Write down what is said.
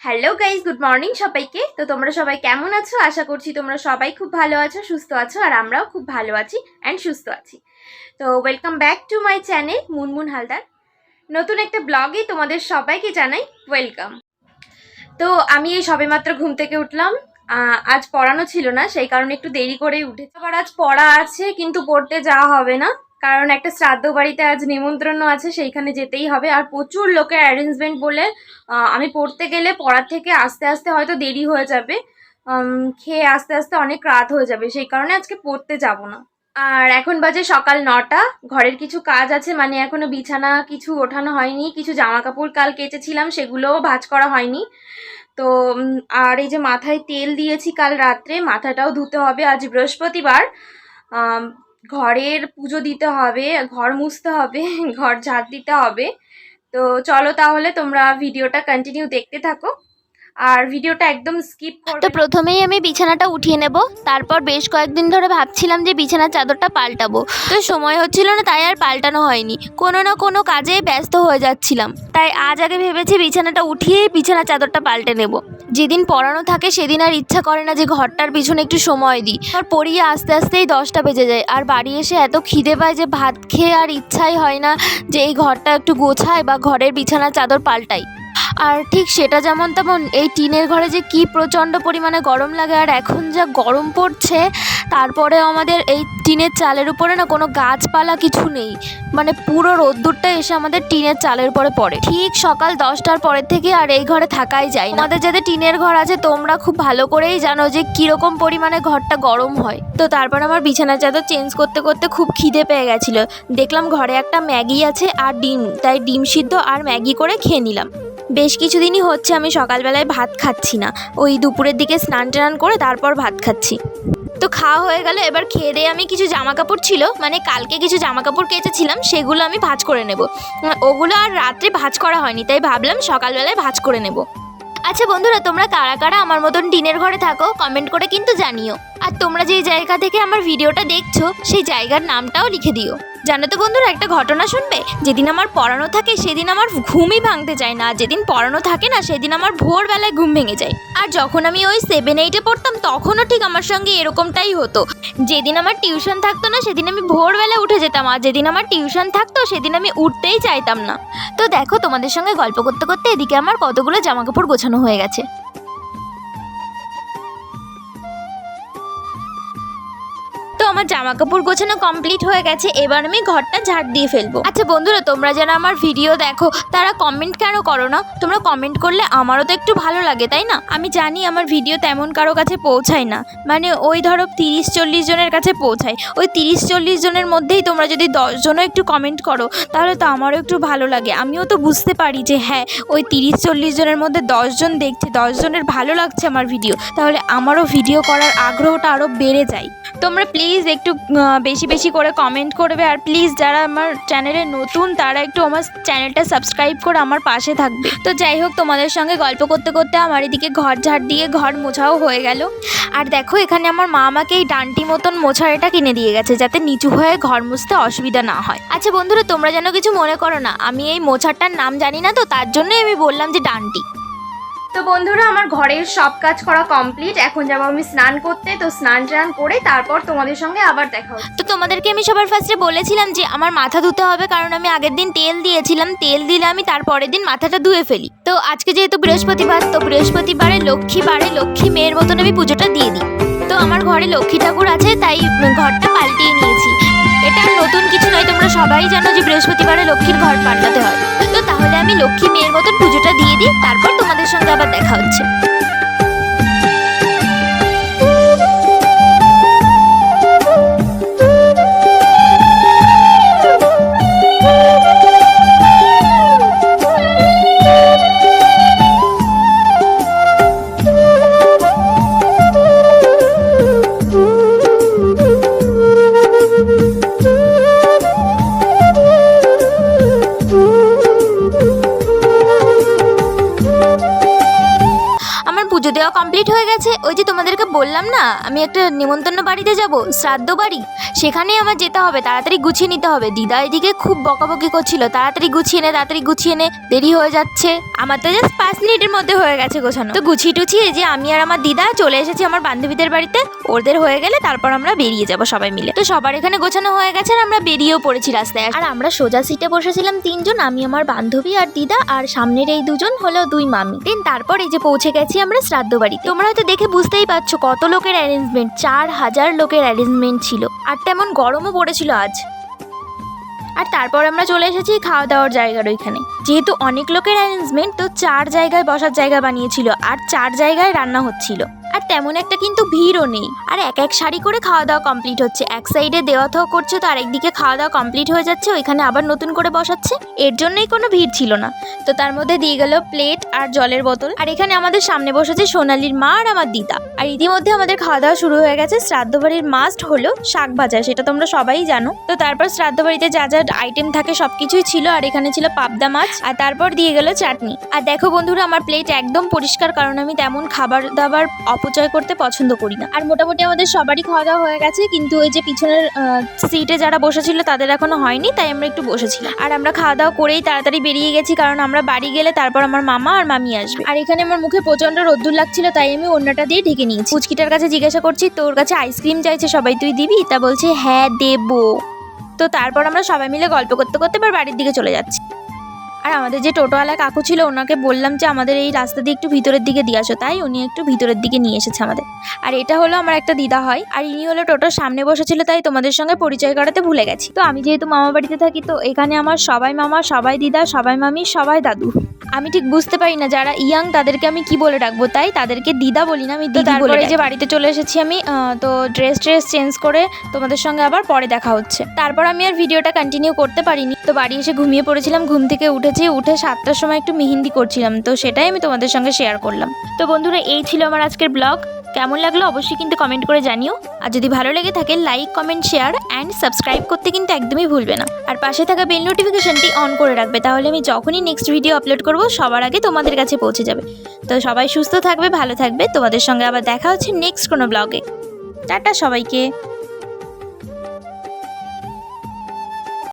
Hello guys, good morning সবাইকে। তো তোমরা সবাই কেমন আছো? আশা করছি তোমরা সবাই খুব ভালো আছো, সুস্থ আছো, আর আমরাও খুব ভালো আছি অ্যান্ড সুস্থ আছি। তো welcome back to my channel Munmun Haldar. নতুন একটা ব্লগে তোমাদের সবাইকে জানাই ওয়েলকাম। তো আমি এই সবেমাত্র ঘুম থেকে উঠলাম। আজ পড়ানো ছিল না, সেই কারণে একটু দেরি করেই উঠেছি। আবার আজ পড়া আছে, কিন্তু পড়তে যাওয়া হবে না, কারণ একটা শ্রাদ্ধ বাড়িতে আজ নিমন্ত্রণ আছে, সেইখানে যেতেই হবে। আর প্রচুর লোকের অ্যারেঞ্জমেন্ট বলে আমি পড়তে গেলে পড়ার থেকে আস্তে আস্তে হয়তো দেরি হয়ে যাবে, খেয়ে আস্তে আস্তে অনেক রাত হয়ে যাবে, সেই কারণে আজকে পড়তে যাব না। আর এখন বাজে সকাল 9টা। ঘরের কিছু কাজ আছে, মানে এখনো বিছানা কিছু ওঠানো হয়নি, কিছু জামা কাপড় কাল কেচেছিলাম সেগুলোও ভাঁজ করা হয়নি। তো আর এই যে মাথায় তেল দিয়েছি কাল রাত্রে, মাথাটাও ধুতে হবে। আজ বৃহস্পতিবার, ঘরের পুজো দিতে হবে, ঘর মুছতে হবে, ঘর ঝাড় দিতে হবে। তো চলো তাহলে তোমরা ভিডিওটা কন্টিনিউ দেখতে থাকো, আর ভিডিওটা একদম স্কিপ করবে। তো প্রথমেই আমি বিছানাটা উঠিয়ে নেব। তারপর বেশ কয়েকদিন ধরে ভাবছিলাম যে বিছানার চাদরটা পাল্টাবো, তো সময় হচ্ছিল না, তাই আর পাল্টানো হয়নি। কোনো না কোনো কাজে ব্যস্ত হয়ে যাচ্ছিলাম, তাই আজ আগে ভেবেছি বিছানাটা উঠিয়েই বিছানার চাদরটা পাল্টে নেব। যেদিন পড়ানো থাকে সেদিন আর ইচ্ছা করে না যে ঘরটার পিছনে একটু সময় দিই। আর পড়িয়ে আস্তে আস্তেই 10টা বেজে যায়, আর বাড়ি এসে এত খিদে পায় যে ভাত খেয়ে আর ইচ্ছাই হয় না যে এই ঘরটা একটু গোছায় বা ঘরের বিছানার চাদর পাল্টাই। আর ঠিক সেটা যেমন তেমন এই টিনের ঘরে যে কি প্রচণ্ড পরিমাণে গরম লাগে, আর এখন যা গরম পড়ছে, তারপরে আমাদের এই টিনের চালের উপরে না কোনো গাছপালা কিছু নেই, মানে পুরো রোদ্দুরটা এসে আমাদের টিনের চালের উপরে পড়ে। ঠিক সকাল 10টার পরের থেকে আর এই ঘরে থাকাই যায় না। আমাদের যাদের টিনের ঘর আছে তোমরা খুব ভালো করেই জানো যে কীরকম পরিমাণে ঘরটা গরম হয়। তো তারপর আমার বিছানার চাদর চেঞ্জ করতে করতে খুব খিদে পেয়ে গেছিলো। দেখলাম ঘরে একটা ম্যাগি আছে আর ডিম, তাই ডিম সিদ্ধ আর ম্যাগি করে খেয়ে নিলাম। বেশ কিছুদিনই হচ্ছে আমি সকালবেলায় ভাত খাচ্ছি না, ওই দুপুরের দিকে স্নান টান করে তারপর ভাত খাচ্ছি। তো খাওয়া হয়ে গেল, এবার খেয়ে দিয়ে আমি কিছু জামা কাপড় ছিল, মানে কালকে কিছু জামা কাপড় কেচেছিলাম, সেগুলো আমি ভাঁজ করে নেব। ওগুলো আর রাত্রে ভাঁজ করা হয়নি, তাই ভাবলাম সকালবেলায় ভাঁজ করে নেব। আচ্ছা বন্ধুরা, তোমরা কারা কারা আমার মতন টিনের ঘরে থাকো কমেন্ট করে কিন্তু জানিও। আর তোমরা যেই জায়গা থেকে আমার ভিডিওটা দেখছো সেই জায়গার নামটাও লিখে দিও। জানো তো বন্ধুরা, একটা ঘটনা শুনবে। যেদিন আমার পড়ানো থাকে সেদিন আমার ঘুমই ভাঙতে চায় না, আর যেদিন পড়ানো থাকে না সেদিন আমার ভোরবেলায় ঘুম ভেঙে যায়। আর যখন আমি ওই 7-8-এ পড়তাম তখনও ঠিক আমার সঙ্গে এরকমটাই হতো। যেদিন আমার টিউশন থাকতো না সেদিন আমি ভোরবেলায় উঠে যেতাম, আর যেদিন আমার টিউশন থাকতো সেদিন আমি উঠতেই চাইতাম না। তো দেখো, তোমাদের সঙ্গে গল্প করতে করতে এদিকে আমার কতগুলো জামাকাপড় গোছানো হয়ে গেছে। তো আমার জামা কাপড় গোছানো কমপ্লিট হয়ে গেছে, এবার আমি ঘরটা ঝাড় দিয়ে ফেলবো। আচ্ছা বন্ধুরা, তোমরা যারা আমার ভিডিও দেখো তারা কমেন্ট কেন করো না? তোমরা কমেন্ট করলে আমারও তো একটু ভালো লাগে, তাই না? আমি জানি আমার ভিডিও তেমন কারো কাছে পৌঁছায় না, মানে ওই ধরো 30-40 জনের কাছে পৌঁছায়। ওই 30-40 জনের মধ্যেই তোমরা যদি 10 জনও একটু কমেন্ট করো তাহলে তো আমারও একটু ভালো লাগে। আমিও তো বুঝতে পারি যে হ্যাঁ, ওই 30-40 জনের মধ্যে 10 জন দেখছে, 10 জনের ভালো লাগছে আমার ভিডিও, তাহলে আমারও ভিডিও করার আগ্রহটা আরও বেড়ে যায়। তোমরা প্লিজ একটু বেশি বেশি করে কমেন্ট করবে, আর প্লিজ যারা আমার চ্যানেলে নতুন তারা একটু আমার চ্যানেলটা সাবস্ক্রাইব করে আমার পাশে থাকবে। তো যাই হোক, তোমাদের সঙ্গে গল্প করতে করতে আমার এদিকে ঘর ঝাড় দিয়ে ঘর মোছাও হয়ে গেল। আর দেখো, এখানে আমার মা আমাকে এই ডান্টি মতন মোছার এটা কিনে দিয়ে গেছে, যাতে নিচু হয়ে ঘর মুছতে অসুবিধা না হয়। আচ্ছা বন্ধুরা, তোমরা যেন কিছু মনে করো না, আমি এই মোছারটার নাম জানি না, তো তার জন্যই আমি বললাম যে ডান্টি। তো বন্ধুরা, আমার ঘরের সব কাজ করা কমপ্লিট, এখন যাবো আমি স্নান করতে। তো স্নান টান করে তারপর তোমাদের সঙ্গে আবার দেখা হচ্ছে। তো তোমাদেরকে আমি সবার ফার্স্টে বলেছিলাম যে আমার মাথা ধুতে হবে, কারণ আমি আগের দিন তেল দিয়েছিলাম, তেল দিলে আমি তারপরের দিন মাথাটা ধুয়ে ফেলি। তো আজকে যেহেতু বৃহস্পতিবার, তো বৃহস্পতিবারে লক্ষ্মী মেয়ের মতন আমি পুজোটা দিয়ে দিই। তো আমার ঘরে লক্ষ্মী ঠাকুর আছে, তাই ঘরটা পাল্টিয়ে নিয়েছি। এটা নতুন কিছু নয়, তোমরা সবাই জানো যে বৃহস্পতিবারে লক্ষ্মীর ঘর পাল্টাতে হয়। তো তাহলে আমি লক্ষ্মী মেয়ের মতন পুজোটা দিয়ে দিই, তারপর তোমাদের সঙ্গে আবার দেখা হচ্ছে। পুজো দেওয়া কমপ্লিট হয়ে গেছে। ওই যে তোমাদেরকে বললাম না আমি একটা নিমন্ত্রণ বাড়িতে যাব, শ্রাদ্ধ বাড়ি, সেখানেই আমার যেতে হবে, তাড়াতাড়ি গুছিয়ে নিতে হবে। দিদা এদিকে খুব বকাবকি করছিল, তাড়াতাড়ি গুছিয়ে নে, দেরি হয়ে যাচ্ছে। আমার তো জাস্ট 5 মিনিটের মধ্যে হয়ে গেছে গোছানো। তো গুছিয়ে টুছিয়ে যে আমি আর আমার দিদা চলে এসেছি আমার বান্ধবীদের বাড়িতে। ওদের হয়ে গেলে তারপর আমরা বেরিয়ে যাব সবাই মিলে। তো সবার এখানে গোছানো হয়ে গেছে আর আমরা বেরিয়েও পড়েছি রাস্তায়। আর আমরা সোজা সিটে বসেছিলাম 3 জন, আমি আমার বান্ধবী আর দিদা, আর সামনের এই 2 জন হলো 2 মামি। দেন তারপর এই যে পৌঁছে গেছি আমরা শ্রাদ্ধ বাড়িতে। তোমরা হয়তো দেখে বুঝতেই পারছো কত লোকের অ্যারেঞ্জমেন্ট, 4000 লোকের অ্যারেঞ্জমেন্ট ছিল। আর তেমন গরমও পড়েছিল আজ। আর তারপর আমরা চলে এসেছি খাওয়া দাওয়ার জায়গার ওইখানে। যেহেতু অনেক লোকের অ্যারেঞ্জমেন্ট, তো 4 জায়গায় বসার জায়গা বানিয়েছিল আর 4 জায়গায় রান্না হচ্ছিল। আর তেমন একটা কিন্তু ভিড়ও নেই। আর এক সারি করে খাওয়া দাওয়া কমপ্লিট হচ্ছে। এক সাইডে দেওয়া থাও করছে, তো আরেকদিকে খাওয়া দাওয়া কমপ্লিট হয়ে যাচ্ছে, ওইখানে আবার নতুন করে বসাচ্ছে। এর জন্যই কোনো ভিড় ছিল না। তো তার মধ্যে দিয়ে গেল প্লেট আর জলের বোতল। আর এখানে আমাদের সামনে বসেছে সোনালির মা আর আমার দিদা। আর ইতিমধ্যে আমাদের খাওয়া দাওয়া শুরু হয়ে গেছে। শ্রাদ্ধ বাড়ির মাস্ট হলো শাক ভাজা, সেটা তোমরা সবাই জানো। তো তারপর শ্রাদ্ধ বাড়িতে যা যা আইটেম থাকে সবকিছুই ছিল। আর এখানে ছিল পাবদা মাছ, আর তারপর দিয়ে গেল চাটনি। আর দেখো বন্ধুরা, আমার প্লেট একদম পরিষ্কার, কারণ আমি তেমন খাবার দাবার অপচয় করতে পছন্দ করি না। আর মোটামুটি আমাদের সবারই খাওয়া দাওয়া হয়ে গেছে, কিন্তু ওই যে পিছনের সিটে যারা বসেছিল তাদের এখনো হয়নি, তাই আমরা একটু বসেছিলাম। আর আমরা খাওয়া দাওয়া করেই তাড়াতাড়ি বেরিয়ে গেছি, কারণ আমরা বাড়ি গেলে তারপর আমার মামা আর মামি আসবে। আর এখানে আমার মুখে প্রচন্ড রোদ্দুর লাগছিল, তাই আমি ওড়নাটা দিয়ে ঢেকে নিয়েছি। পুচকিটার কাছে জিজ্ঞাসা করছি, তোর কাছে আইসক্রিম চাইছে সবাই, তুই দিবি? তা বলছে হ্যাঁ দেবো। তো তারপর আমরা সবাই মিলে গল্প করতে করতে এবার বাড়ির দিকে চলে যাচ্ছি। আর আমাদের যে টোটোওয়ালা কাকু ছিল, ওনাকে বললাম যে আমাদের এই রাস্তা দিয়ে একটু ভিতরের দিকে দিয়ে আসো, তাই উনি একটু ভিতরের দিকে নিয়ে এসেছে আমাদের। আর এটা হলো আমার একটা দিদা হয়, আর ইনি হলো টোটোর সামনে বসেছিল, তাই তোমাদের সঙ্গে পরিচয় করাতে ভুলে গেছি। তো আমি যেহেতু মামা বাড়িতে থাকি, তো এখানে আমার সবাই মামা, সবাই দিদা, সবাই মামি, সবাই দাদু। আমি ঠিক বুঝতে পারি না যারা ইয়াং তাদেরকে আমি কি বলে ডাকবো, তাই তাদেরকে দিদা বলি না, আমি দিদি বলে। তারপরে যে বাড়িতে চলে এসেছি আমি, তো ড্রেস চেঞ্জ করে তোমাদের সঙ্গে আবার পরে দেখা হচ্ছে। তারপর আমি আর ভিডিওটা কন্টিনিউ করতে পারিনি, তো বাড়ি এসে ঘুমিয়ে পড়েছিলাম। ঘুম থেকে উঠে 7টার সময় একটু মেহেন্দি করছিলাম, তো সেটাই আমি তোমাদের সঙ্গে শেয়ার করলাম। তো বন্ধুরা, এই ছিল আমার আজকের ব্লগ। কেমন লাগলো অবশ্যই কিন্তু কমেন্ট করে জানিও। আর যদি ভালো লেগে থাকে like, comment, share and subscribe করতে কিন্তু একদমই ভুলবে না। আর পাশে থাকা বেল নোটিফিকেশনটি অন করে রাখবে, তাহলে আমি যখনই নেক্সট ভিডিও আপলোড করব সবার আগে তোমাদের কাছে পৌঁছে যাবে। তো সবাই সুস্থ থাকবে, ভালো থাকবে। তোমাদের সঙ্গে আবার দেখা হচ্ছে নেক্সট কোনো ব্লগে। টাটা সবাইকে।